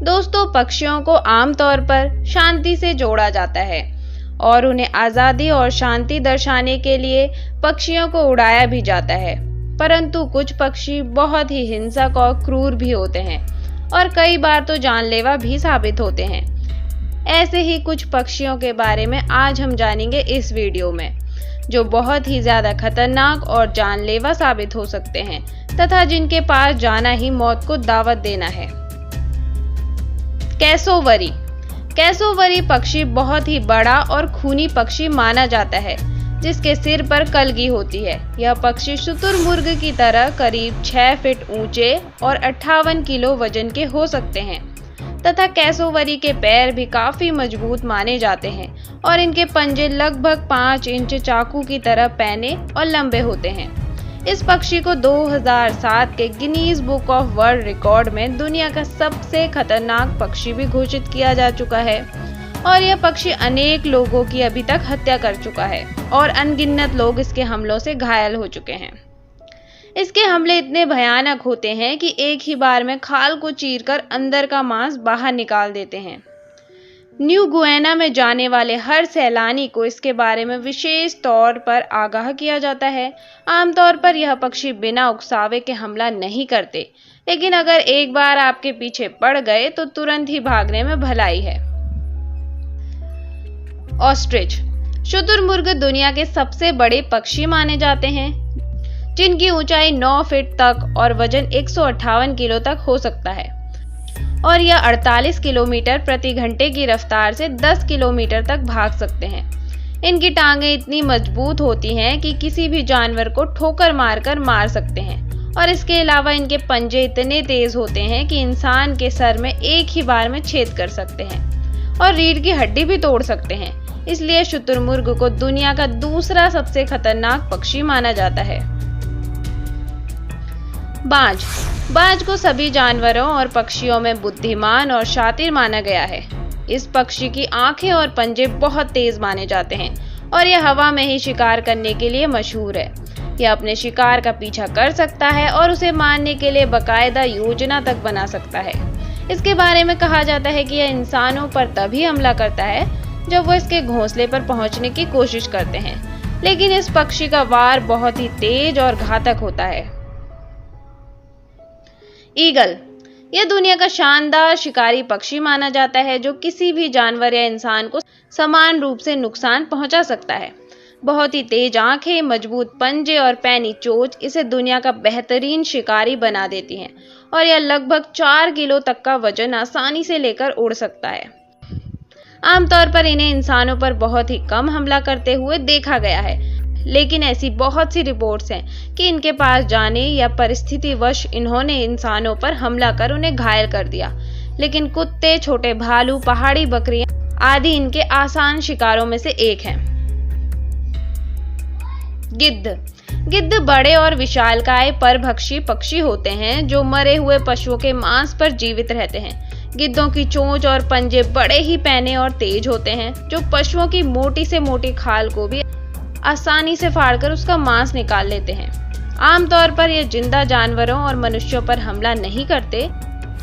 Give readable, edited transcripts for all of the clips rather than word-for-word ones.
दोस्तों, पक्षियों को आमतौर पर शांति से जोड़ा जाता है और उन्हें आज़ादी और शांति दर्शाने के लिए पक्षियों को उड़ाया भी जाता है। परंतु कुछ पक्षी बहुत ही हिंसक और क्रूर भी होते हैं और कई बार तो जानलेवा भी साबित होते हैं। ऐसे ही कुछ पक्षियों के बारे में आज हम जानेंगे इस वीडियो में, जो बहुत ही ज्यादा खतरनाक और जानलेवा साबित हो सकते हैं तथा जिनके पास जाना ही मौत को दावत देना है। कैसोवरी। कैसोवरी पक्षी बहुत ही बड़ा और खूनी पक्षी माना जाता है, जिसके सिर पर कलगी होती है। यह पक्षी शुतुरमुर्ग की तरह करीब 6 फीट ऊंचे और 58 किलो वजन के हो सकते हैं तथा कैसोवरी के पैर भी काफी मजबूत माने जाते हैं और इनके पंजे लगभग 5 इंच चाकू की तरह पैने और लंबे होते हैं। इस पक्षी को 2007 के Guinness book of world record में दुनिया का सबसे खतरनाक पक्षी भी घोषित किया जा चुका है और यह पक्षी अनेक लोगों की अभी तक हत्या कर चुका है और अनगिनत लोग इसके हमलों से घायल हो चुके हैं। इसके हमले इतने भयानक होते हैं कि एक ही बार में खाल को चीरकर अंदर का मांस बाहर निकाल देते हैं। न्यू गुयाना में जाने वाले हर सैलानी को इसके बारे में विशेष तौर पर आगाह किया जाता है। आमतौर पर यह पक्षी बिना उकसावे के हमला नहीं करते, लेकिन अगर एक बार आपके पीछे पड़ गए तो तुरंत ही भागने में भलाई है। ऑस्ट्रिच। शुतुरमुर्ग दुनिया के सबसे बड़े पक्षी माने जाते हैं, जिनकी ऊंचाई 9 फीट तक और वजन 158 किलो तक हो सकता है और यह 48 किलोमीटर प्रति घंटे की रफ्तार से 10 किलोमीटर तक भाग सकते हैं। इनकी टांगें इतनी मजबूत होती हैं कि किसी भी जानवर को ठोकर मारकर मार सकते हैं और इसके अलावा इनके पंजे इतने तेज होते हैं कि इंसान के सर में एक ही बार में छेद कर सकते हैं और रीढ़ की हड्डी भी तोड़ सकते हैं। इसलिए शुतुरमुर्ग को दुनिया का दूसरा सबसे खतरनाक पक्षी माना जाता है। बाज। बाज को सभी जानवरों और पक्षियों में बुद्धिमान और शातिर माना गया है। इस पक्षी की आंखें और पंजे बहुत तेज माने जाते हैं और यह हवा में ही शिकार करने के लिए मशहूर है। यह अपने शिकार का पीछा कर सकता है और उसे मारने के लिए बाकायदा योजना तक बना सकता है। इसके बारे में कहा जाता है कि यह इंसानों पर तभी हमला करता है जब वो इसके घोंसले पर पहुंचने की कोशिश करते हैं, लेकिन इस पक्षी का वार बहुत ही तेज और घातक होता है। ईगल। यह दुनिया का शानदार शिकारी पक्षी माना जाता है, जो किसी भी जानवर या इंसान को समान रूप से नुकसान पहुंचा सकता है। बहुत ही तेज आंखें, मजबूत पंजे और पैनी चोंच इसे दुनिया का बेहतरीन शिकारी बना देती हैं और यह लगभग 4 किलो तक का वजन आसानी से लेकर उड़ सकता है। आमतौर पर इन्हें इंसानों पर बहुत ही कम हमला करते हुए देखा गया है, लेकिन ऐसी बहुत सी रिपोर्ट्स हैं कि इनके पास जाने या परिस्थितिवश इन्होंने इंसानों पर हमला कर उन्हें घायल कर दिया। लेकिन कुत्ते, छोटे भालू, पहाड़ी बकरियां आदि इनके आसान शिकारों में से एक हैं। गिद्ध। गिद्ध बड़े और विशालकाय परभक्षी पक्षी होते हैं जो मरे हुए पशुओं के मांस पर जीवित रहते हैं। गिद्धों की चोंच और पंजे बड़े ही पैने और तेज होते हैं, जो पशुओं की मोटी से मोटी खाल को भी आसानी से फाड़कर उसका मांस निकाल लेते हैं। आमतौर पर ये जिंदा जानवरों और मनुष्यों पर हमला नहीं करते,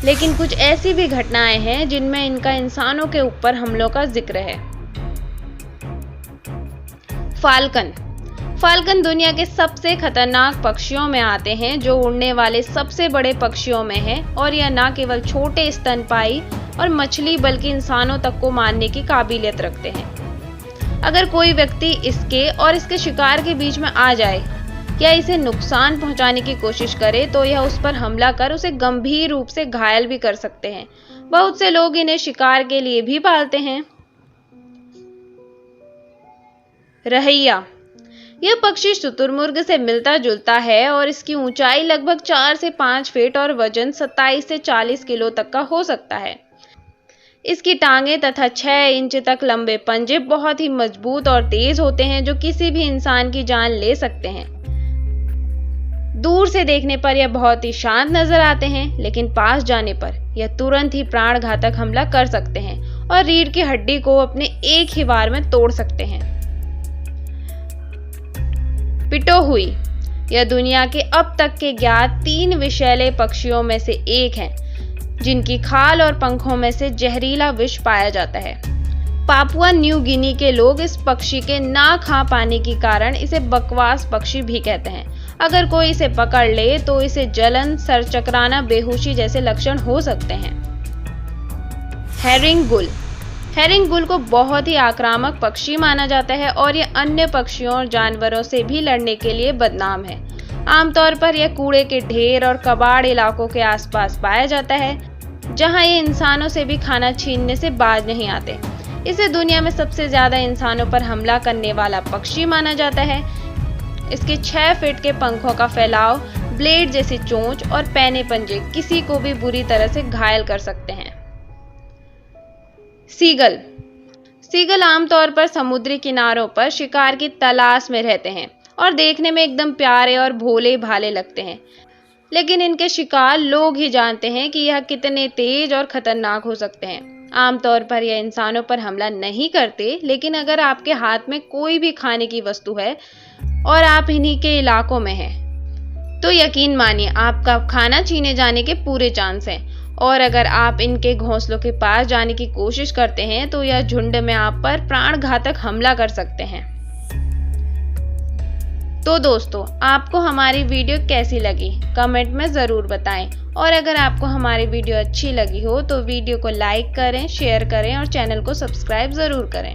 लेकिन कुछ ऐसी भी घटनाएं हैं जिनमें इनका इंसानों के ऊपर हमलों का जिक्र है। फाल्कन। फाल्कन दुनिया के सबसे खतरनाक पक्षियों में आते हैं, जो उड़ने वाले सबसे बड़े पक्षियों में है और यह न केवल छोटे स्तनपायी और मछली बल्कि इंसानों तक को मारने की काबिलियत रखते हैं। अगर कोई व्यक्ति इसके और इसके शिकार के बीच में आ जाए या इसे नुकसान पहुंचाने की कोशिश करे तो यह उस पर हमला कर उसे गंभीर रूप से घायल भी कर सकते हैं। बहुत से लोग इन्हें शिकार के लिए भी पालते हैं। रहैया। यह पक्षी शुतुरमुर्ग से मिलता जुलता है और इसकी ऊंचाई लगभग 4 से 5 फीट और वजन 27 से 40 किलो तक का हो सकता है। इसकी टांगें तथा 6 इंच तक लंबे पंजे बहुत ही मजबूत और तेज होते हैं, जो किसी भी इंसान की जान ले सकते हैं। दूर से देखने पर यह बहुत ही शांत नजर आते हैं, लेकिन पास जाने पर यह तुरंत ही प्राण घातक हमला कर सकते हैं और रीढ़ की हड्डी को अपने एक ही बार में तोड़ सकते हैं। पिटोहुई। यह दुनिया के अब तक के ज्ञात 3 विषैले पक्षियों में से एक है। जिनकी खाल और पंखों में से जहरीला विष पाया जाता है। पापुआ न्यू गिनी के लोग इस पक्षी के ना खा पाने के कारण इसे बकवास पक्षी भी कहते हैं। अगर कोई इसे पकड़ ले तो इसे जलन, सर चकराना, बेहोशी जैसे लक्षण हो सकते हैं। हेरिंग गुल। हेरिंग गुल को बहुत ही आक्रामक पक्षी माना जाता है और यह अन्य पक्षियों और जानवरों से भी लड़ने के लिए बदनाम है। आमतौर पर यह कूड़े के ढेर और कबाड़ इलाकों के आसपास पाया जाता है, जहां ये इंसानों से भी खाना छीनने से बाज नहीं आते। इसे दुनिया में सबसे ज्यादा इंसानों पर हमला करने वाला पक्षी माना जाता है। इसके 6 फीट के पंखों का फैलाव, ब्लेड जैसी चोंच और पैने पंजे किसी को भी बुरी तरह से घायल कर सकते हैं। सीगल। सीगल आमतौर पर समुद्री किनारों पर शिकार की तलाश में रहते हैं और देखने में एकदम प्यारे और भोले भाले लगते हैं, लेकिन इनके शिकार लोग ही जानते हैं कि यह कितने तेज और खतरनाक हो सकते हैं। आमतौर पर यह इंसानों पर हमला नहीं करते, लेकिन अगर आपके हाथ में कोई भी खाने की वस्तु है और आप इन्हीं के इलाकों में हैं, तो यकीन मानिए आपका खाना छीने जाने के पूरे चांस हैं। और अगर आप इनके घोंसलों के पास जाने की कोशिश करते हैं तो यह झुंड में आप पर प्राणघातक हमला कर सकते हैं। तो दोस्तों, आपको हमारी वीडियो कैसी लगी कमेंट में ज़रूर बताएं, और अगर आपको हमारी वीडियो अच्छी लगी हो तो वीडियो को लाइक करें, शेयर करें और चैनल को सब्सक्राइब ज़रूर करें।